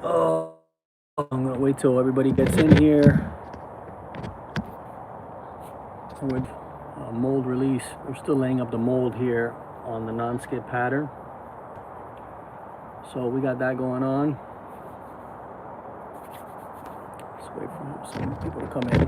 Oh, I'm gonna wait till everybody gets in here with mold release. We're still laying up the mold here on the non-skid pattern. So we got that going on. Let's wait for some people to come in.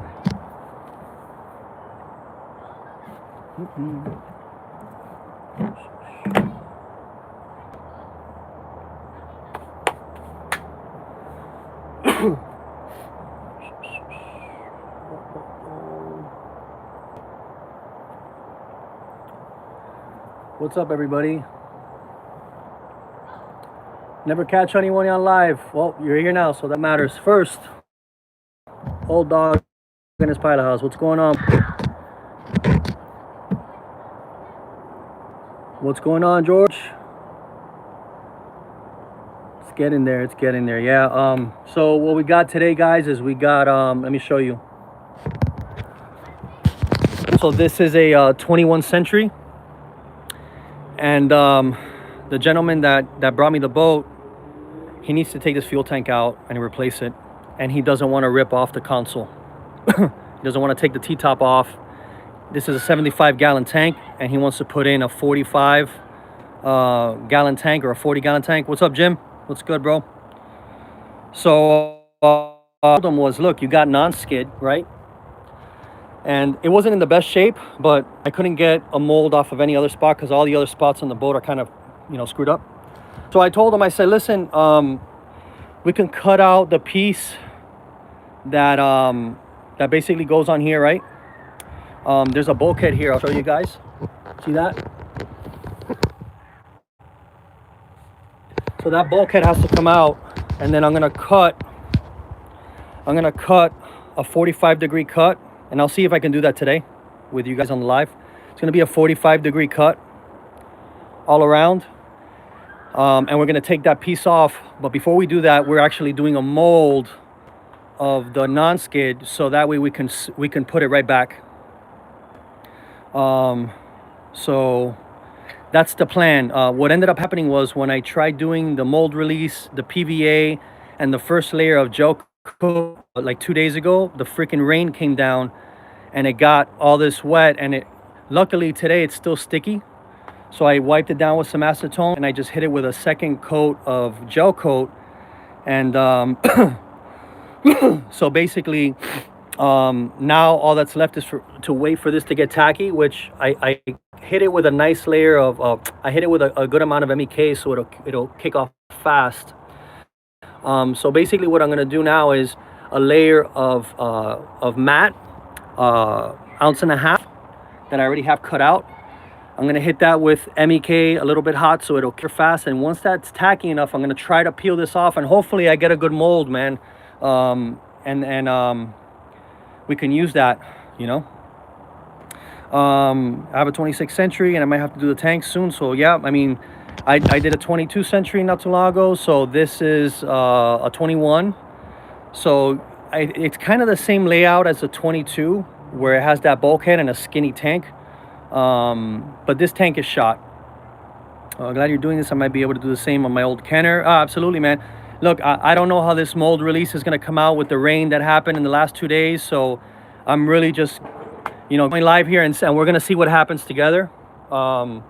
What's up, everybody? Never catch anyone on live. Well, you're here now, so that matters. First, old dog in his pilot house. What's going on? What's going on, George? It's getting there. It's getting there. Yeah. So what we got today, guys, is we got. Let me show you. So this is a 21 Century, and the gentleman that brought me the boat, he needs to take this fuel tank out and replace it, and he doesn't want to rip off the console. He doesn't want to take the T-top off. This is a 75-gallon tank, and he wants to put in a 45-gallon tank or a 40-gallon tank. What's up, Jim? What's good, bro? So the problem was, look, you got non-skid, right? And it wasn't in the best shape, but I couldn't get a mold off of any other spot because all the other spots on the boat are kind of, screwed up. So I told him, I said, listen, we can cut out the piece that that basically goes on here, right? There's a bulkhead here. I'll show you guys. See that? So that bulkhead has to come out, and then I'm gonna cut a 45-degree cut, and I'll see if I can do that today with you guys on the live. It's gonna be a 45-degree cut all around. And we're gonna take that piece off, but before we do that, we're actually doing a mold of the non-skid, so that way we can put it right back. So that's the plan. What ended up happening was when I tried doing the mold release, the PVA, and the first layer of gel coat like 2 days ago, the freaking rain came down and it got all this wet, and luckily today it's still sticky. So I wiped it down with some acetone, and I just hit it with a second coat of gel coat. And so basically, now all that's left is to wait for this to get tacky, which I hit it with a nice layer of, I hit it with a good amount of MEK, so it'll kick off fast. So basically what I'm gonna do now is a layer of matte, 1.5 ounces that I already have cut out. I'm gonna hit that with MEK a little bit hot so it'll cure fast, and once that's tacky enough, I'm gonna try to peel this off, and hopefully I get a good mold, man. We can use that, I have a 26 Century, and I might have to do the tank soon. So yeah, I mean, I did a 22 Century not too long ago, so this is a 21. So it's kind of the same layout as a 22, where it has that bulkhead and a skinny tank. But this tank is shot. Glad you're doing this. I might be able to do the same on my old Kenner. Absolutely, man. Look, I don't know how this mold release is going to come out with the rain that happened in the last 2 days. So I'm really just, going live here, and we're going to see what happens together.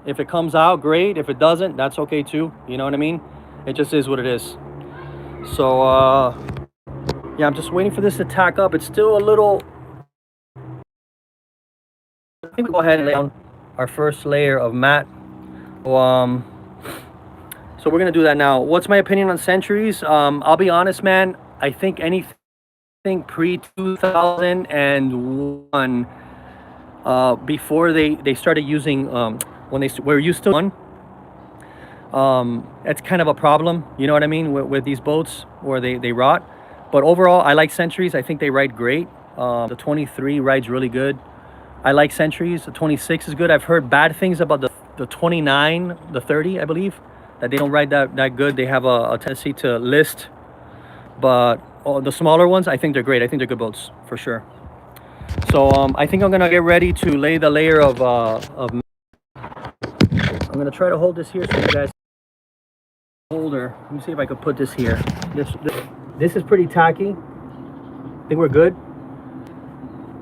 If it comes out, great. If it doesn't, that's okay too. You know what I mean? It just is what it is. So, yeah, I'm just waiting for this to tack up. It's still a little... I think we go ahead and lay down our first layer of matte. So we're gonna do that now. What's my opinion on Centuries? I'll be honest, man. I think anything pre-2001, before they started using, when they were used to one, it's kind of a problem. You know what I mean, with these boats where they rot. But overall, I like Centuries. I think they ride great. The 23 rides really good. I like Centuries. The 26 is good. I've heard bad things about the 29, the 30, I believe, that they don't ride that good. They have a tendency to list. But the smaller ones, I think they're great. I think they're good boats for sure. So I think I'm gonna get ready to lay the layer of I'm gonna try to hold this here so you guys holder. Let me see if I could put this here. This is pretty tacky. I think we're good.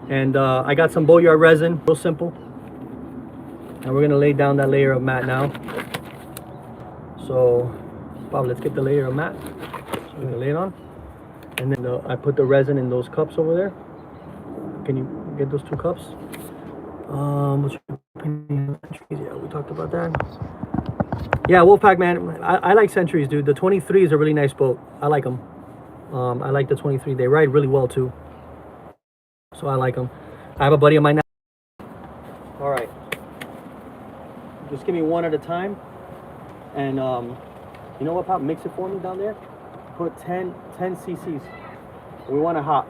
And I got some boatyard resin, real simple. And we're gonna lay down that layer of mat now. So, Bob, let's get the layer of mat. So we're gonna lay it on. And then I put the resin in those cups over there. Can you get those 2 cups? What's your opinion? Yeah, we talked about that. Yeah, Wolfpack, man. I like Centuries, dude. The 23 is a really nice boat. I like them. I like the 23. They ride really well too. So I like them. I have a buddy of mine now. All right. Just give me one at a time. And you know what, Pop? Mix it for me down there. Put 10 cc's. We want it hot.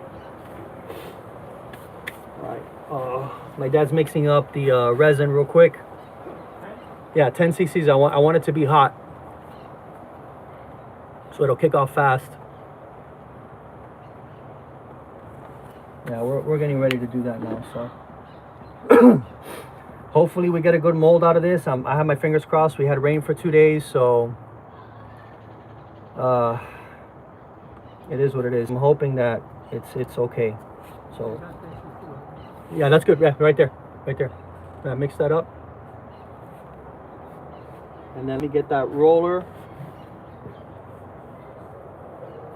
All right. My dad's mixing up the resin real quick. Yeah, 10 cc's. I want it to be hot, so it'll kick off fast. Yeah, we're getting ready to do that now. So hopefully we get a good mold out of this. I have my fingers crossed. We had rain for 2 days, so it is what it is. I'm hoping that it's okay. So yeah, that's good. Yeah, right there. Mix that up. And then let me get that roller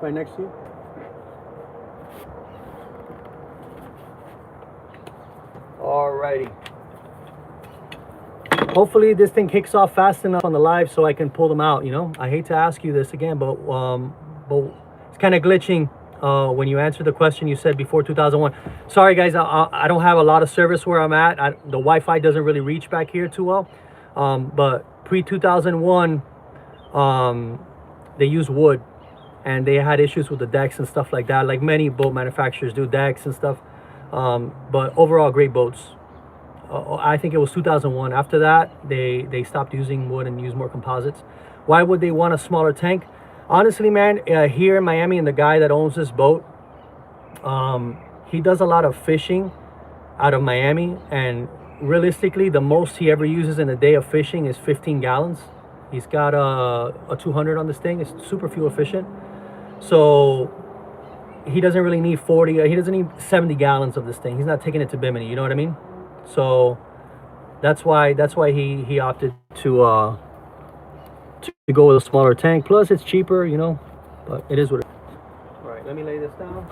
right next to you. Alrighty. Hopefully this thing kicks off fast enough on the live so I can pull them out, you know. I hate to ask you this again, but it's kind of glitching when you answer the question you said before 2001. Sorry guys, I don't have a lot of service where I'm at. The Wi-Fi doesn't really reach back here too well. But pre-2001, they used wood, and they had issues with the decks and stuff like that, like many boat manufacturers do, decks and stuff. But overall, great boats. I think it was 2001. After that, they stopped using wood and used more composites. Why would they want a smaller tank? Honestly, man, here in Miami, and the guy that owns this boat, he does a lot of fishing out of Miami, and realistically, the most he ever uses in a day of fishing is 15 gallons. He's got a 200 on this thing. It's super fuel efficient. So he doesn't really need 40. He doesn't need 70 gallons of this thing. He's not taking it to Bimini. You know what I mean? So that's why he opted to go with a smaller tank. Plus, it's cheaper, you know. But it is what it is. All right, let me lay this down.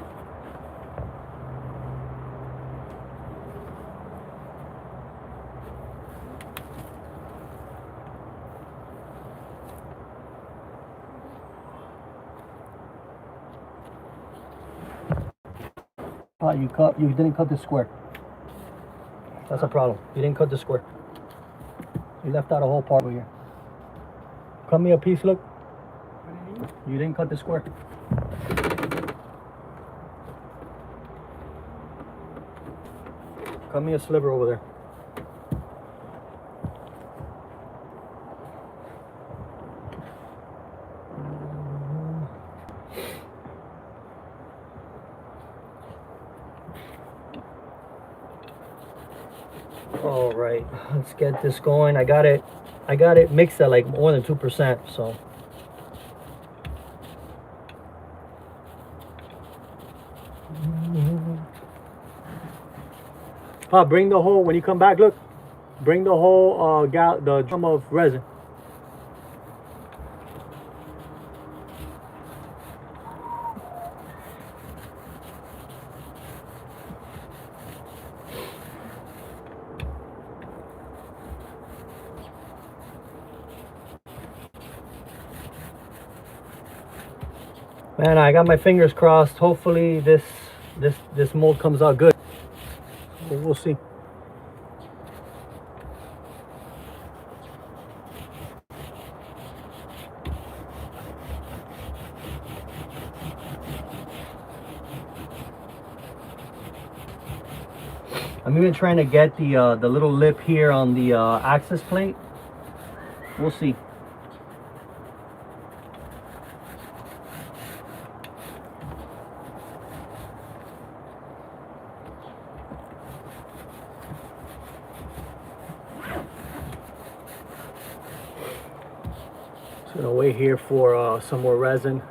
You didn't cut the square. That's a problem. You didn't cut the square. You left out a whole part over here. Cut me a piece, look. You didn't cut the square. Cut me a sliver over there. All right, let's get this going. I got it mixed at like more than 2%, so. Bring the whole, when you come back, look, bring the whole the drum of resin. Man, I got my fingers crossed. Hopefully this mold comes out good. We'll see. I'm even trying to get the little lip here on the access plate. We'll see. Just gonna wait here for some more resin.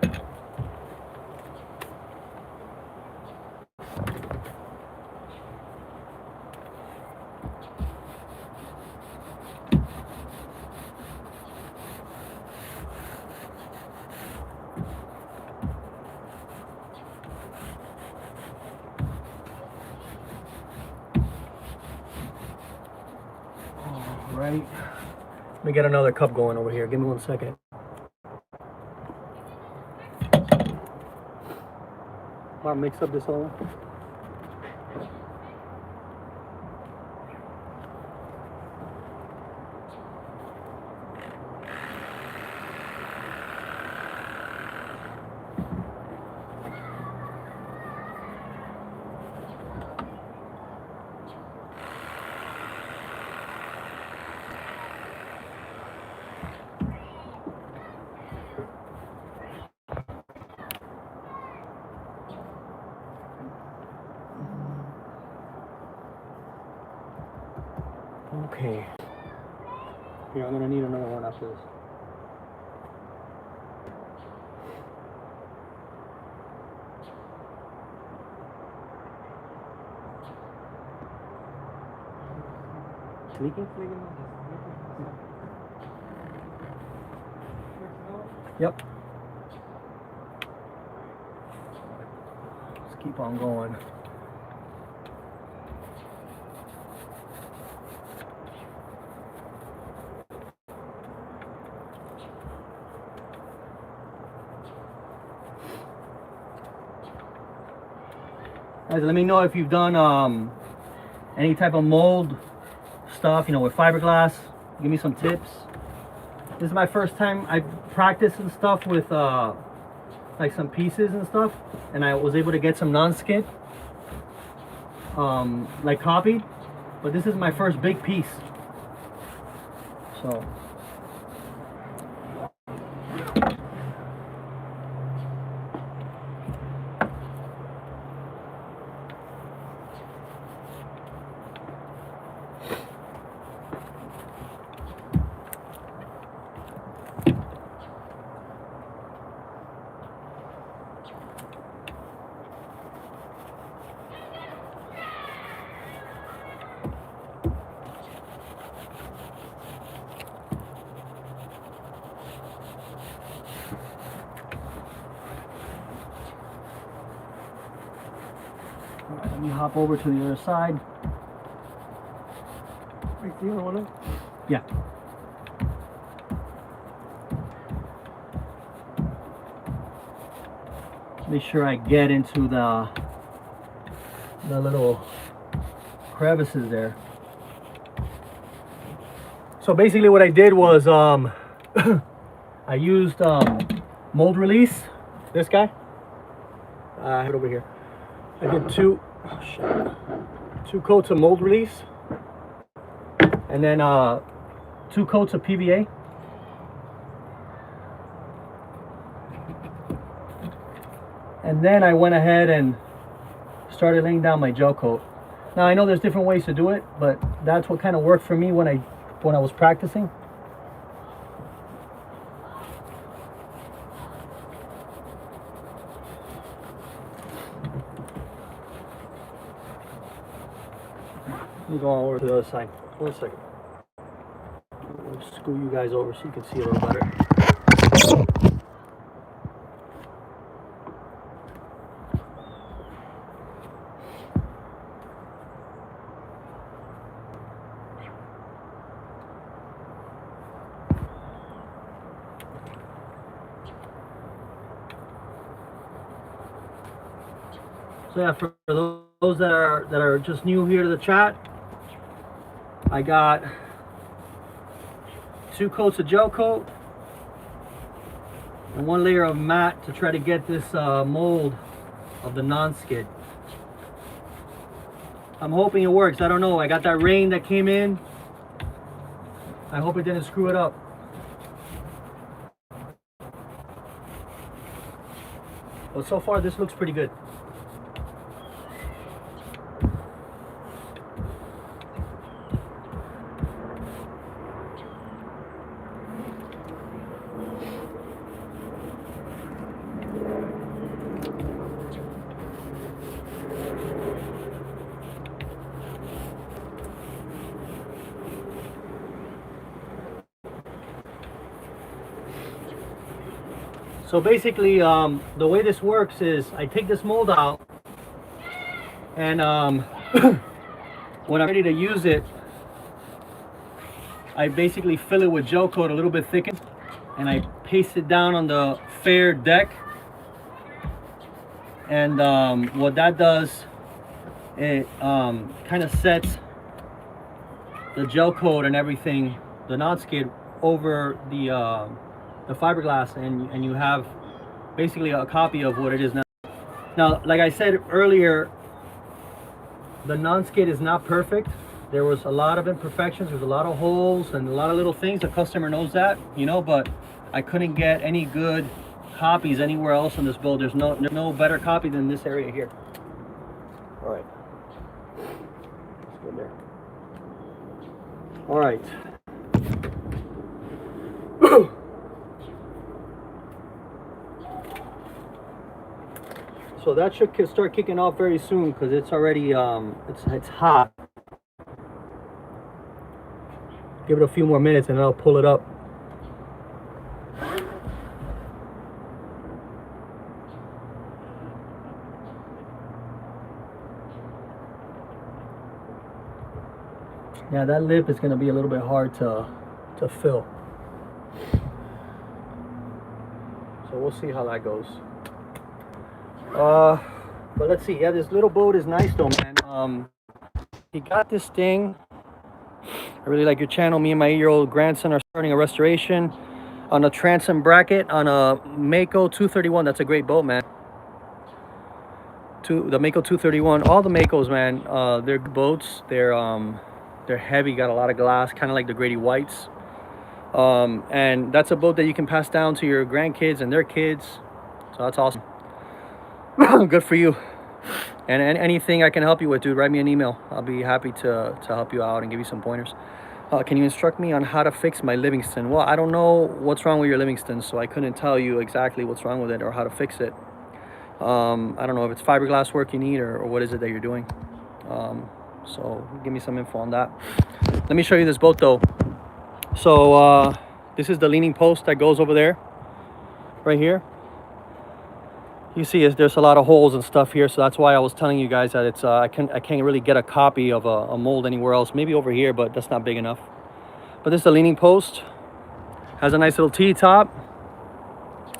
All right. Let me get another cup going over here. Give me 1 second. I'll mix up this all. Okay. Here, I'm gonna need another one after this. Leaking? Yep. Let's keep on going. Guys, let me know if you've done any type of mold stuff, you know, with fiberglass. Give me some tips. This is my first time I practiced and stuff with like some pieces and stuff, and I was able to get some Nonskid like copied, but this is my first big piece. So let me hop over to the other side. Wait, the other one? Yeah. Make sure I get into the little crevices there. So basically what I did was I used mold release, this guy. I have it over here. I did two coats of mold release, and then 2 coats of PVA. And then I went ahead and started laying down my gel coat. Now I know there's different ways to do it, but that's what kind of worked for me when I was practicing. Let me go on over to the other side. 1 second. I'll scoot you guys over so you can see a little better. So yeah, for those that are just new here to the chat, I got 2 coats of gel coat and 1 layer of matte to try to get this mold of the Nonskid. I'm hoping it works. I don't know. I got that rain that came in. I hope it didn't screw it up. But so far this looks pretty good. So basically, the way this works is I take this mold out, and when I'm ready to use it, I basically fill it with gel coat a little bit thickened, and I paste it down on the fair deck. And what that does, it kind of sets the gel coat and everything, the Nonskid, over the fiberglass, and you have basically a copy of what it is now. Now, like I said earlier, the Nonskid is not perfect. There was a lot of imperfections, there's a lot of holes and a lot of little things. The customer knows that, you know, but I couldn't get any good copies anywhere else on this boat. There's no better copy than this area here. All right, let's go there. All right. So that should start kicking off very soon, because it's already it's hot. Give it a few more minutes and I'll pull it up. Yeah, that lip is going to be a little bit hard to fill. So we'll see how that goes. But let's see. Yeah, this little boat is nice though, man. He got this thing. I really like your channel. Me and my 8-year-old grandson are starting a restoration on a transom bracket on a Mako 231. That's a great boat, man. The Mako 231. All the Makos, man, they're good boats. They're heavy, got a lot of glass, kind of like the Grady Whites. And that's a boat that you can pass down to your grandkids and their kids. So that's awesome. Good for you. And anything I can help you with, dude, write me an email. I'll be happy to help you out and give you some pointers. Can you instruct me on how to fix my Livingston? Well, I don't know what's wrong with your Livingston, so I couldn't tell you exactly what's wrong with it or how to fix it. I don't know if it's fiberglass work you need or what is it that you're doing. So give me some info on that. Let me show you this boat though. So this is the leaning post that goes over there, right here. You see there's a lot of holes and stuff here, so that's why I was telling you guys that it's I can't really get a copy of a mold anywhere else. Maybe over here, but that's not big enough. But this is the leaning post. Has a nice little T-top,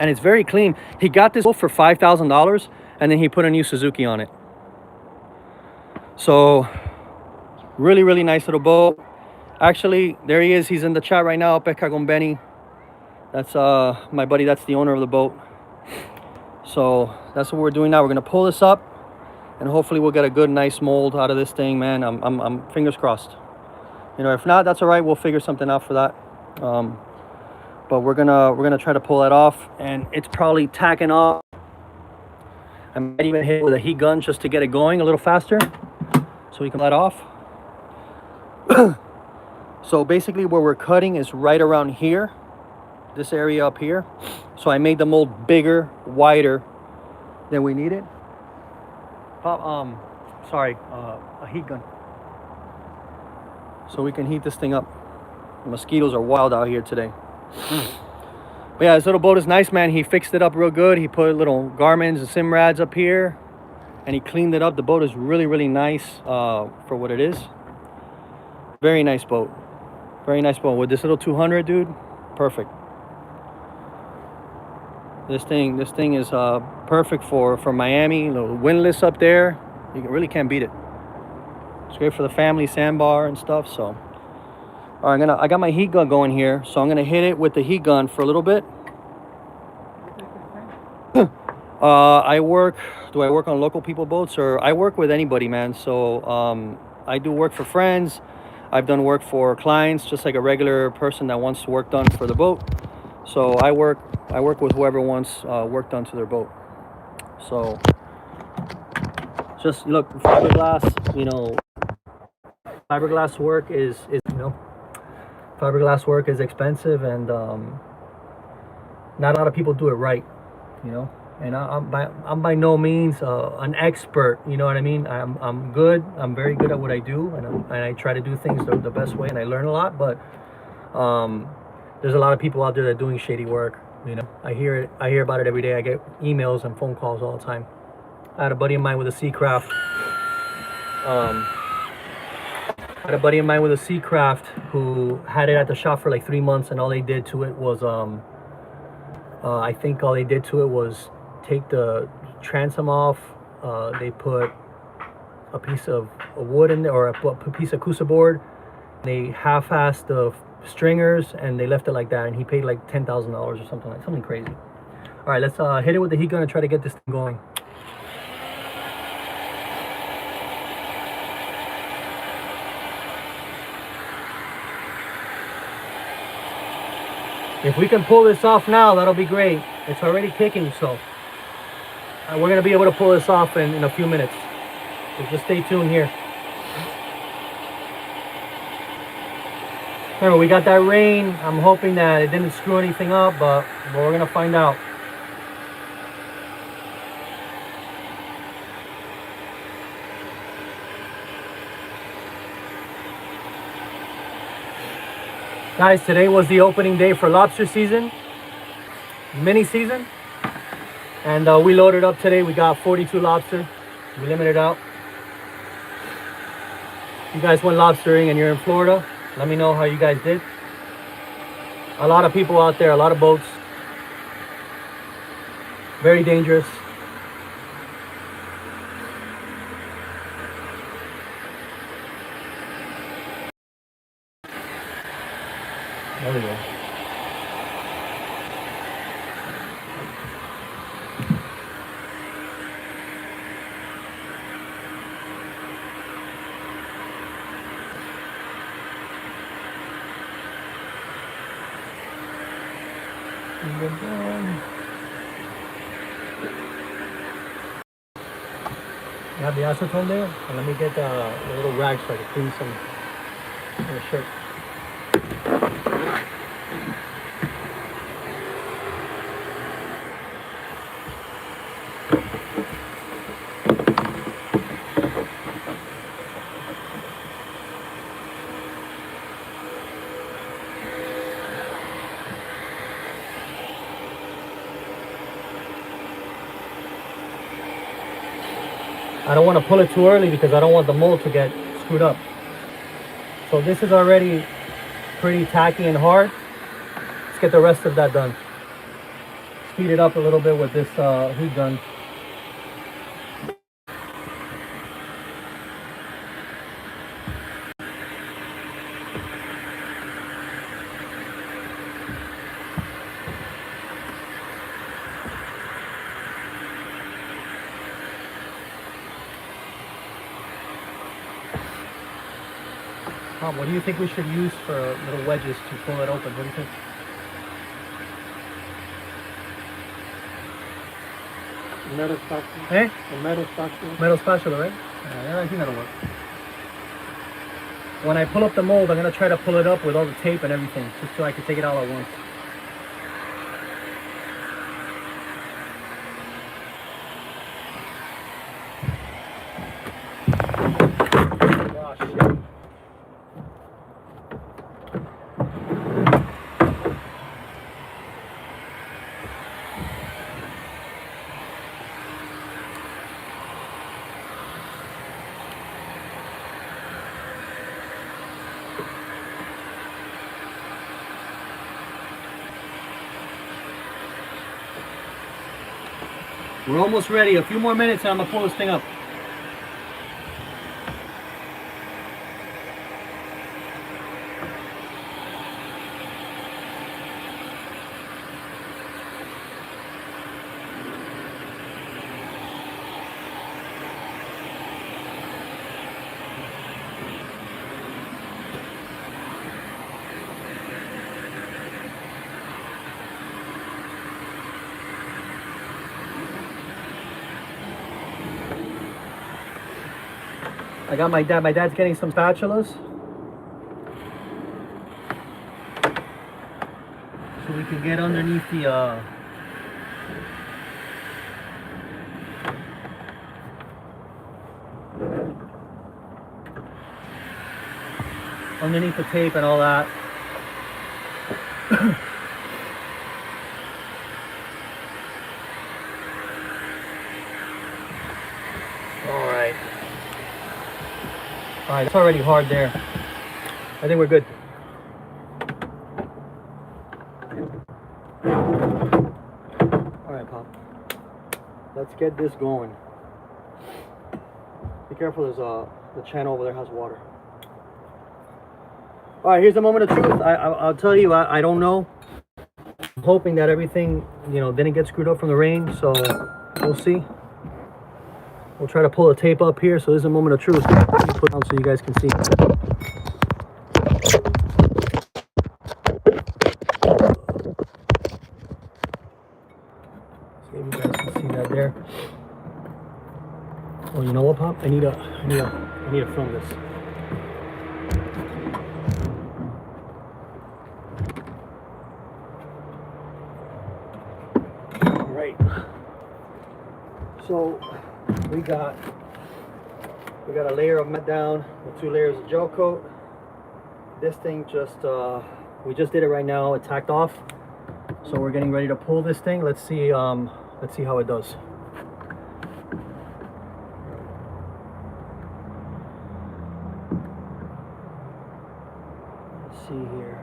and it's very clean. He got this boat for $5,000, and then he put a new Suzuki on it. So really, really nice little boat. Actually, there he is. He's in the chat right now. Pesca con Benny. That's my buddy. That's the owner of the boat. So that's what we're doing now. We're gonna pull this up, and hopefully we'll get a good, nice mold out of this thing, man. I'm fingers crossed. You know, if not, that's all right. We'll figure something out for that. But we're gonna try to pull that off, and it's probably tacking off. I might even hit it with a heat gun just to get it going a little faster, so we can let off. So basically, where we're cutting is right around here. This area up here. So I made the mold bigger, wider than we needed. A heat gun. So we can heat this thing up. The mosquitoes are wild out here today. But yeah, this little boat is nice, man. He fixed it up real good. He put little Garmins and Simrads up here, and he cleaned it up. The boat is really, really nice for what it is. Very nice boat. Very nice boat. With this little 200, dude, perfect. This thing is perfect for Miami. A little windlass up there. You really can't beat it. It's great for the family sandbar and stuff. So, all right, I got my heat gun going here. So I'm gonna hit it with the heat gun for a little bit. Do I work on local people boats, or I work with anybody, man? So I do work for friends. I've done work for clients, just like a regular person that wants work done for the boat. So I work with whoever wants work done to their boat. So just look, fiberglass, you know, fiberglass work is fiberglass work is expensive, and not a lot of people do it right, you know. And I'm by no means an expert, you know what I mean. I'm good. I'm very good at what I do, and I try to do things the best way, and I learn a lot. But there's a lot of people out there that are doing shady work, You know, I hear about it every day. I get emails and phone calls all the time. I had a buddy of mine with a Seacraft. Who had it at the shop for like 3 months, and all they did to it was I think all they did to it was take the transom off. They put a piece of wood in there, or a piece of Kusa board. They half-assed the stringers, and they left it like that. And he paid like $10,000 or something crazy. All right, let's hit it with the heat gun and try to get this thing going. If we can pull this off now, that'll be great. It's already kicking, so we're gonna be able to pull this off in a few minutes. So just stay tuned here. Remember, we got that rain. I'm hoping that it didn't screw anything up, but we're gonna find out. Guys, today was the opening day for lobster season, mini season, and we loaded up today. We got 42 lobster. We limited out. If you guys went lobstering and you're in Florida, let me know how you guys did. A lot of people out there, a lot of boats. Very dangerous. There we go. You have the acetone there? And let me get the little rag so I can clean some of the shirt. I don't want to pull it too early because I don't want the mold to get screwed up. So this is already pretty tacky and hard. Let's get the rest of that done. Speed it up a little bit with this heat gun. What do you think we should use for little wedges to pull it open? What do you think? Metal spatula. Eh? A metal spatula. Metal spatula, right? Yeah, I think that'll work. When I pull up the mold, I'm going to try to pull it up with all the tape and everything, just so I can take it all at once. We're almost ready. A few more minutes and I'm going to pull this thing up. I got my dad. My dad's getting some spatulas, so we can get underneath the tape and all that. right, it's already hard there. I think we're good. All right, Pop. Let's get this going. Be careful, there's the channel over there has water. All right, here's the moment of truth. I'll tell you, I don't know. I'm hoping that everything, you know, didn't get screwed up from the rain, so we'll see. We'll try to pull the tape up here, so this is a moment of truth. Put it on so you guys can see. See if you guys can see that there. Oh, you know what, Pop? I need to film this. All right. So we got a layer of mat down with 2 layers of gel coat. This thing just we just did it right now. It tacked off, so we're getting ready to pull this thing. Let's see how it does. Let's see here.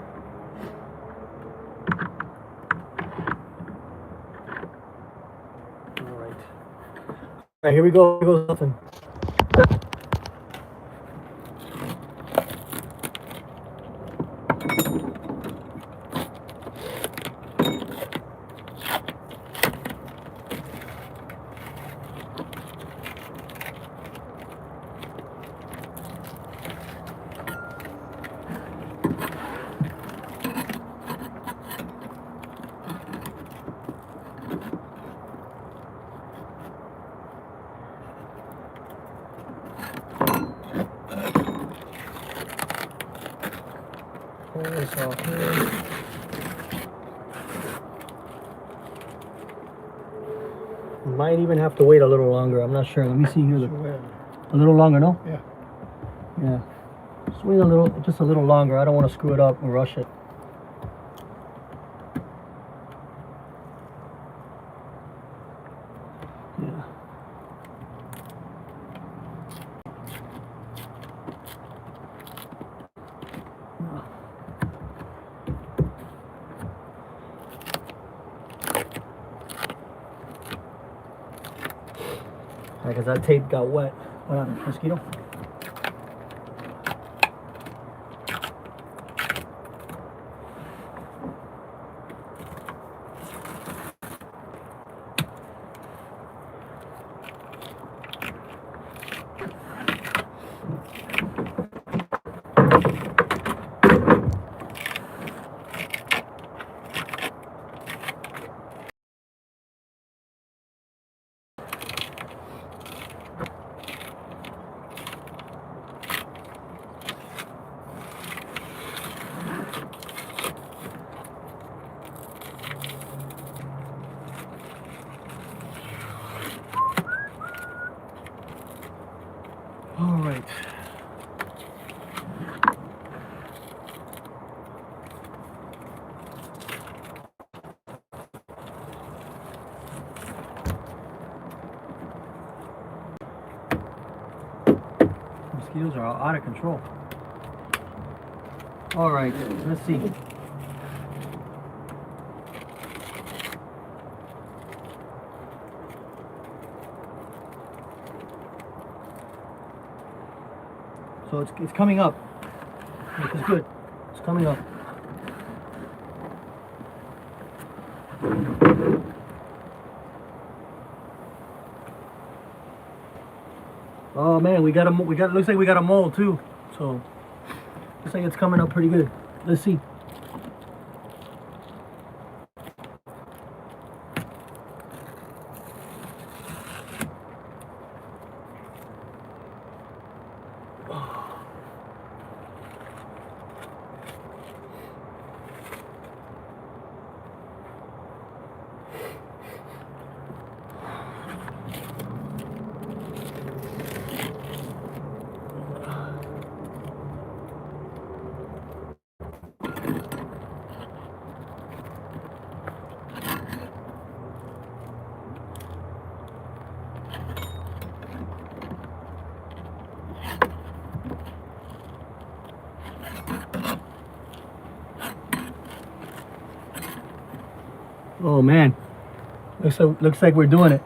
All right, here we go. Here goes nothing. Pull this off here. Might even have to wait a little longer. I'm not sure. Let me see here. A little longer, no? Yeah. Yeah. Just wait just a little longer. I don't want to screw it up and rush it. Yeah. Because that tape got wet. What happened? Mosquito? All right. Mosquitoes are out of control. All right, let's see. So it's coming up, which is good. It's coming up. Oh man, looks like we got a mole too. So looks like it's coming up pretty good. Let's see. Oh man, looks like we're doing it.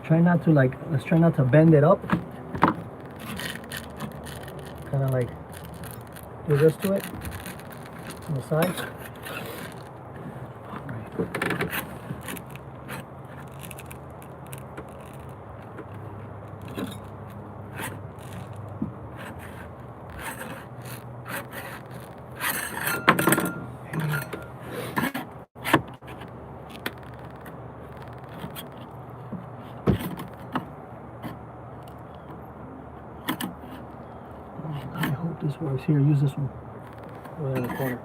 Try not to let's try not to bend it up. Kind of like do this to it on the sides. I hope this works. Here, use this one. Right in the corner.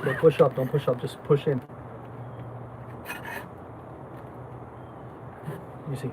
Don't push up, don't push up, just push in. You see.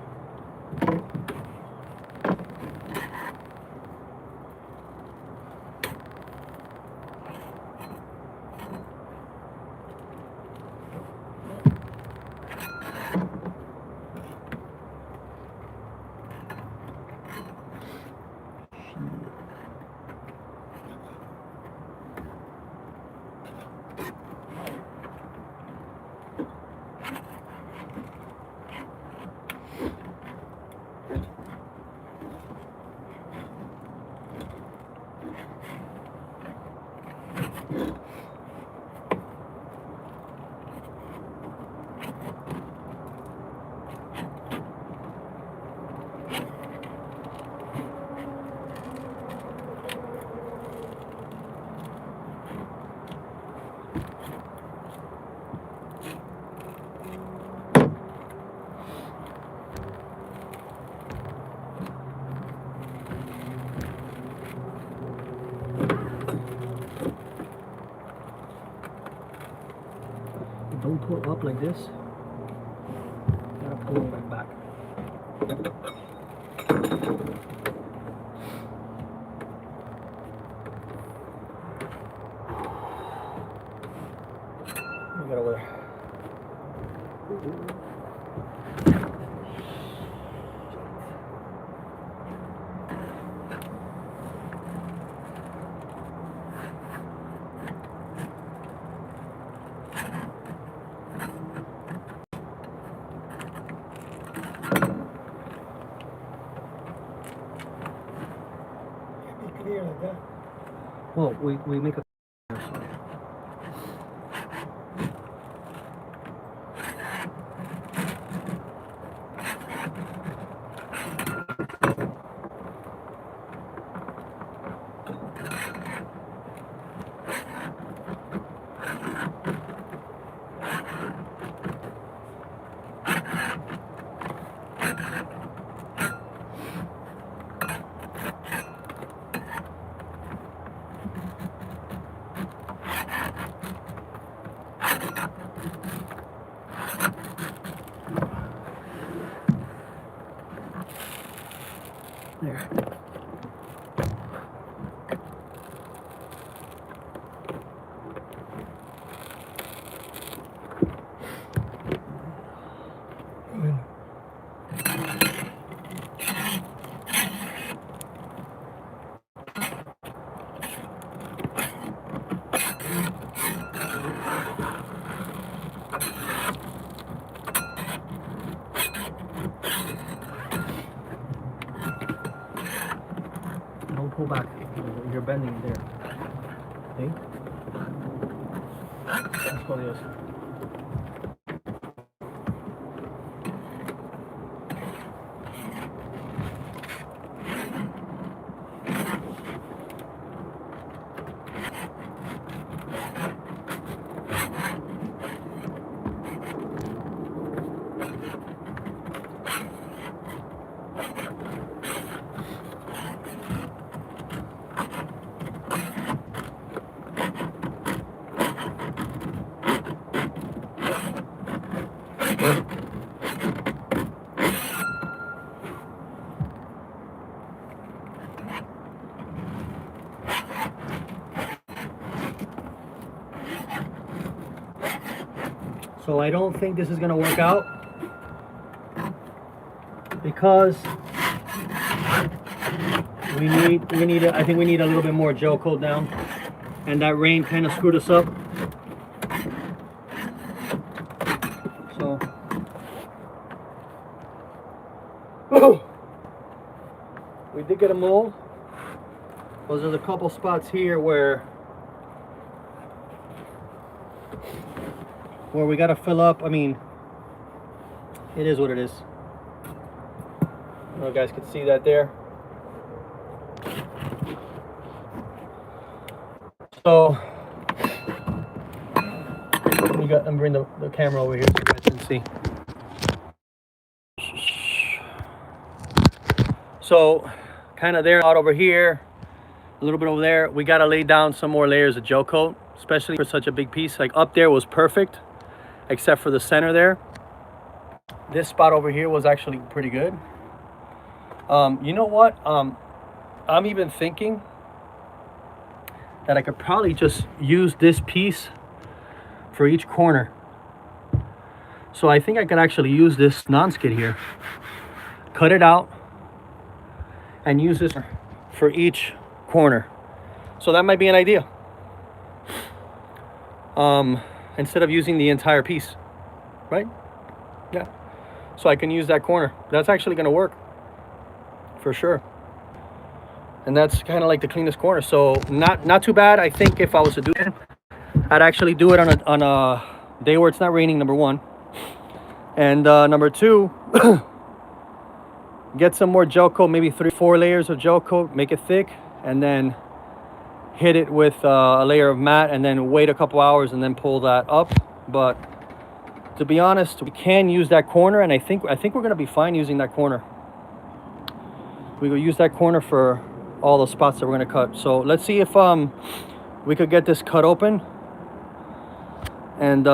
Don't pull up like this. Gotta pull it right back. You got over there. Be clear like that. Well, we make a. There. Don't pull back. You're bending there. See? That's what it is. So I don't think this is gonna work out because I think we need a little bit more gel coat down. and that rain kind of screwed us up. So we did get a mold. Well, there's a couple spots here where we got to fill up. I mean, it is what it is. I don't know if you guys can see that there. So let me bring the camera over here so you guys can see. So kind of there, out over here, a little bit over there. We got to lay down some more layers of gel coat, especially for such a big piece. Like up there was perfect, except for the center there. This spot over here was actually pretty good. You know what? I'm even thinking that I could probably just use this piece for each corner. So I think I could actually use this Nonskid here, cut it out, and use this for each corner. So that might be an idea. Instead of using the entire piece, right? Yeah. So I can use that corner. That's actually gonna work for sure. And that's kind of like the cleanest corner. So not too bad. I think if I was to do it, I'd actually do it on a day where it's not raining, number one. And number two, get some more gel coat, maybe 3-4 layers of gel coat, make it thick, and then hit it with a layer of matte, and then wait a couple hours and then pull that up. But to be honest, we can use that corner, and I think we're gonna be fine using that corner. We will use that corner for all the spots that we're gonna cut. So let's see if we could get this cut open, and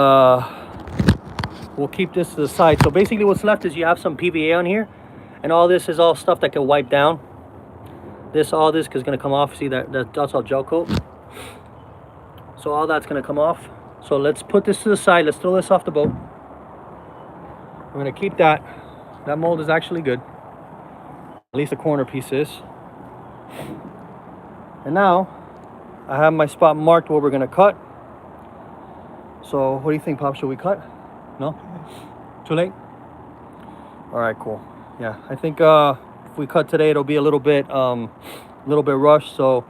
we'll keep this to the side. So basically what's left is you have some PVA on here, and all this is all stuff that can wipe down. All this is gonna come off. See that's all gel coat. So all that's gonna come off. So let's put this to the side. Let's throw this off the boat. We're gonna keep that. That mold is actually good. At least the corner piece is. And now I have my spot marked where we're gonna cut. So what do you think, Pop? Should we cut? No? Too late? All right, cool. Yeah, I think if we cut today, it'll be a little bit rushed. So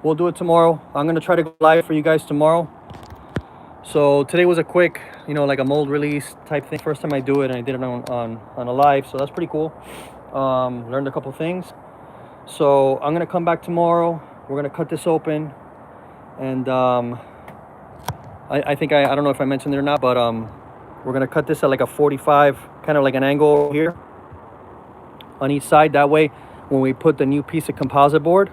we'll do it tomorrow. I'm gonna try to go live for you guys tomorrow. So today was a quick, like a mold release type thing. First time I do it, and I did it on a live, so that's pretty cool. Learned a couple things. So I'm gonna come back tomorrow. We're gonna cut this open, and I think I don't know if I mentioned it or not, but we're gonna cut this at like a 45, kind of like an angle here on each side. That way, when we put the new piece of composite board,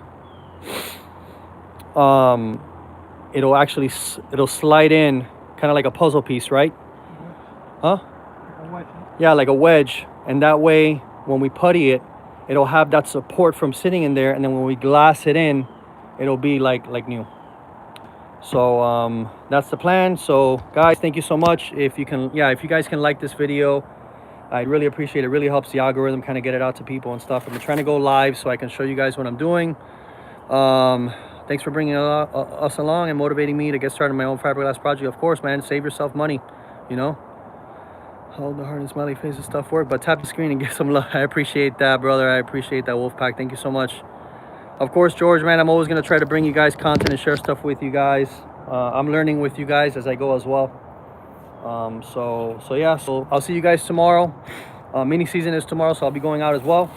it'll slide in kind of like a puzzle piece, right? Huh? Like a wedge. Yeah, like a wedge. And that way, when we putty it, it'll have that support from sitting in there, and then when we glass it in, it'll be like new. So that's the plan. So guys, thank you so much. If you guys can like this video, I'd really appreciate it. It really helps the algorithm kind of get it out to people and stuff. I'm trying to go live so I can show you guys what I'm doing. Thanks for bringing us along and motivating me to get started on my own fiberglass project. Of course, man, save yourself money, Hold the heart and smiley face and stuff work, but tap the screen and give some love. I appreciate that, brother. I appreciate that, Wolfpack. Thank you so much. Of course, George, man, I'm always going to try to bring you guys content and share stuff with you guys. I'm learning with you guys as I go as well. So I'll see you guys tomorrow. Mini season is tomorrow, so I'll be going out as well.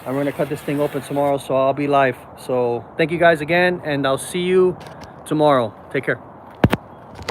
And we're going to cut this thing open tomorrow, so I'll be live. So thank you guys again, and I'll see you tomorrow. Take care.